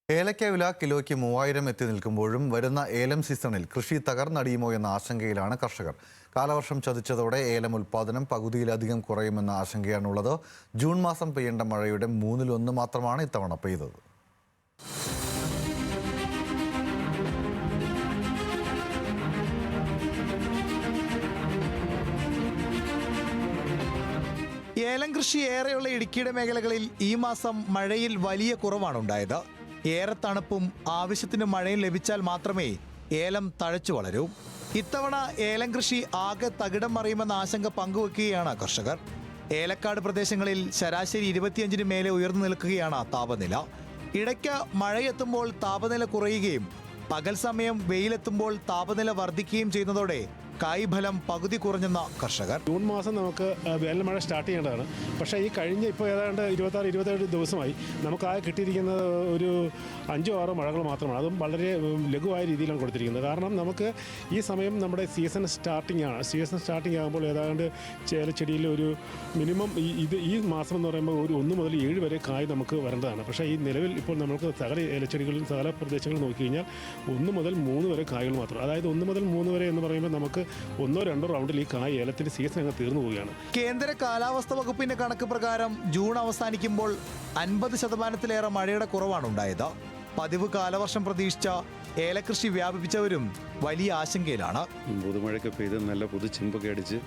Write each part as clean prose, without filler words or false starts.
ഏലക്ക വില കിലോയ്ക്ക് 3000 എത്തി നിൽക്കുമ്പോഴും വരുന്ന ഏലം സീസണിൽ കൃഷി തകർന്നടിയുമോ എന്ന ആശങ്കയിലാണ് കർഷകർ. കാലവർഷം ചതിച്ചതോടെ ഏലം ഉൽപ്പാദനം പകുതിയിലധികം കുറയുമെന്ന ആശങ്കയാണുള്ളത്. ജൂൺ മാസം പെയ്യേണ്ട മഴയുടെ 1/3 മാത്രമാണ് ഇത്തവണ പെയ്തത്. ഏലം കൃഷി ഏറെയുള്ള ഇടുക്കിയുടെ മേഖലകളിൽ ഈ മാസം മഴയിൽ വലിയ കുറവാണ് ഉണ്ടായത്. ഏറെ തണുപ്പും ആവശ്യത്തിന് മഴയും ലഭിച്ചാൽ മാത്രമേ ഏലം തഴച്ചു വളരൂ. ഇത്തവണ ഏലം കൃഷി ആകെ തകിടം മറിയുമെന്ന ആശങ്ക പങ്കുവെക്കുകയാണ് കർഷകർ. ഏലക്കാട് പ്രദേശങ്ങളിൽ ശരാശരി 25-ന് മേലെ ഉയർന്നു നിൽക്കുകയാണ് താപനില. ഇടയ്ക്ക് മഴയെത്തുമ്പോൾ താപനില കുറയുകയും പകൽ സമയം വെയിലെത്തുമ്പോൾ താപനില വർദ്ധിക്കുകയും ചെയ്യുന്നതോടെ കായ്ഫലം പകുതി കുറഞ്ഞെന്ന കർഷകർ. ജൂൺ മാസം നമുക്ക് വേനൽമഴ സ്റ്റാർട്ട് ചെയ്യേണ്ടതാണ്. പക്ഷേ ഈ കഴിഞ്ഞ ഇപ്പോൾ ഏതാണ്ട് 26-27 ദിവസമായി നമുക്കാകെ കിട്ടിയിരിക്കുന്നത് ഒരു 5-6 മഴകൾ മാത്രമാണ്. അതും വളരെ ലഘുവായ രീതിയിലാണ് കൊടുത്തിരിക്കുന്നത്. കാരണം നമുക്ക് ഈ സമയം നമ്മുടെ സീസൺ സ്റ്റാർട്ടിംഗ് ആണ്. സീസൺ സ്റ്റാർട്ടിംഗ് ആകുമ്പോൾ ഏതാണ്ട് ഏലച്ചെടിയിൽ ഒരു മിനിമം ഈ മാസം എന്ന് പറയുമ്പോൾ ഒരു 1 മുതൽ 7 വരെ കായ് നമുക്ക് വരേണ്ടതാണ്. പക്ഷേ ഈ നിലവിൽ ഇപ്പോൾ നമുക്ക് സകല ഏലച്ചെടികളിൽ സകല പ്രദേശങ്ങളിൽ നോക്കിക്കഴിഞ്ഞാൽ 1 മുതൽ 3 വരെ കായകൾ മാത്രം. അതായത് 1 മുതൽ 3 വരെ എന്ന് പറയുമ്പോൾ നമുക്ക് 1-2 റൗണ്ടിൽ ഈ കായ് ഏലത്തിന്റെ സീസൺ അങ്ങ് തീർന്നു പോവുകയാണ്. കേന്ദ്ര കാലാവസ്ഥ വകുപ്പിന്റെ കണക്ക് പ്രകാരം ജൂൺ അവസാനിക്കുമ്പോൾ 50%-ലേറെ മഴയുടെ കുറവാണ് ഉണ്ടായത്. പതിവ് കാലവർഷം പ്രതീക്ഷിച്ച ഏലകൃഷി വ്യാപിപ്പിച്ചവരും വലിയ ആശങ്കയിലാണ്. പുതുമഴയ്ക്ക് പെയ്ത് നല്ല പുതുചെമ്പൊക്കെ അടിച്ച്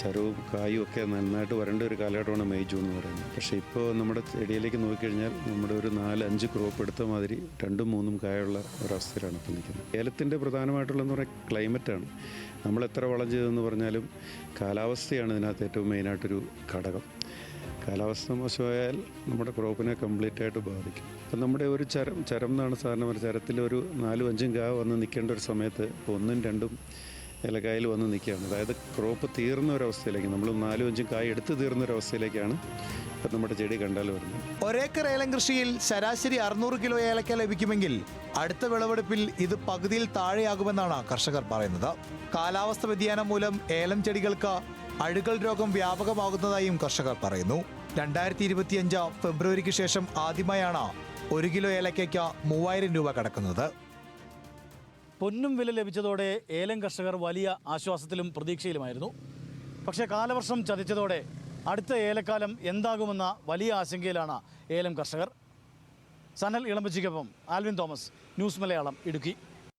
ചരവും കായും ഒക്കെ നന്നായിട്ട് വരേണ്ട ഒരു കാലഘട്ടമാണ് മെയ് ജൂൺ എന്ന് പറയുന്നത്. പക്ഷേ ഇപ്പോൾ നമ്മുടെ ചെടിയിലേക്ക് നോക്കിക്കഴിഞ്ഞാൽ നമ്മുടെ ഒരു 4-5 ക്രോപ്പ് എടുത്ത മാതിരി 2-3 കായുള്ള ഒരവസ്ഥയിലാണ് ഇപ്പോൾ നിൽക്കുന്നത്. ഏലത്തിൻ്റെ പ്രധാനമായിട്ടുള്ളതെന്ന് പറയുന്നത് ക്ലൈമറ്റാണ്. നമ്മൾ എത്ര വളം ചെയ്തെന്ന് പറഞ്ഞാലും കാലാവസ്ഥയാണ് ഇതിനകത്ത് ഏറ്റവും മെയിനായിട്ടൊരു ഘടകം. കാലാവസ്ഥ മോശമായാൽ നമ്മുടെ ക്രോപ്പിനെ കംപ്ലീറ്റ് ആയിട്ട് ബാധിക്കും. അപ്പം നമ്മുടെ ഒരു ചരം എന്നാണ് സാധാരണ ഒരു ചരത്തിൽ ഒരു 4-5 കായ വന്ന് നിൽക്കേണ്ട ഒരു സമയത്ത് 1-2 ഏലക്കായിൽ വന്ന് നിൽക്കുകയാണ്. അതായത് ക്രോപ്പ് തീർന്ന ഒരവസ്ഥയിലേക്ക്, നമ്മൾ 4-5 കായ എടുത്ത് തീർന്ന ഒരവസ്ഥയിലേക്കാണ് ഇപ്പം നമ്മുടെ ചെടി കണ്ടാൽ വരുന്നത്. ഒരേക്കർ ഏലം കൃഷിയിൽ ശരാശരി 600 കിലോ ഏലക്ക ലഭിക്കുമെങ്കിൽ അടുത്ത വിളവെടുപ്പിൽ ഇത് പകുതിയിൽ താഴെയാകുമെന്നാണ് കർഷകർ പറയുന്നത്. കാലാവസ്ഥ വ്യതിയാനം മൂലം ഏലം ചെടികൾക്ക് അഴുകൽ രോഗം വ്യാപകമാകുന്നതായും കർഷകർ പറയുന്നു. 2025 ഫെബ്രുവരിക്ക് ശേഷം ആദ്യമായാണ് 1 കിലോ ഏലക്കയ്ക്ക് 3000 രൂപ കടക്കുന്നത്. പൊന്നും വില ലഭിച്ചതോടെ ഏലം കർഷകർ വലിയ ആശ്വാസത്തിലും പ്രതീക്ഷയിലുമായിരുന്നു. പക്ഷേ കാലവർഷം ചതിച്ചതോടെ അടുത്ത ഏലക്കാലം എന്താകുമെന്ന വലിയ ആശങ്കയിലാണ് ഏലം കർഷകർ. സനൽ ഇളമ്പച്ചിക്കൊപ്പം ആൽവിൻ തോമസ്, ന്യൂസ് മലയാളം, ഇടുക്കി.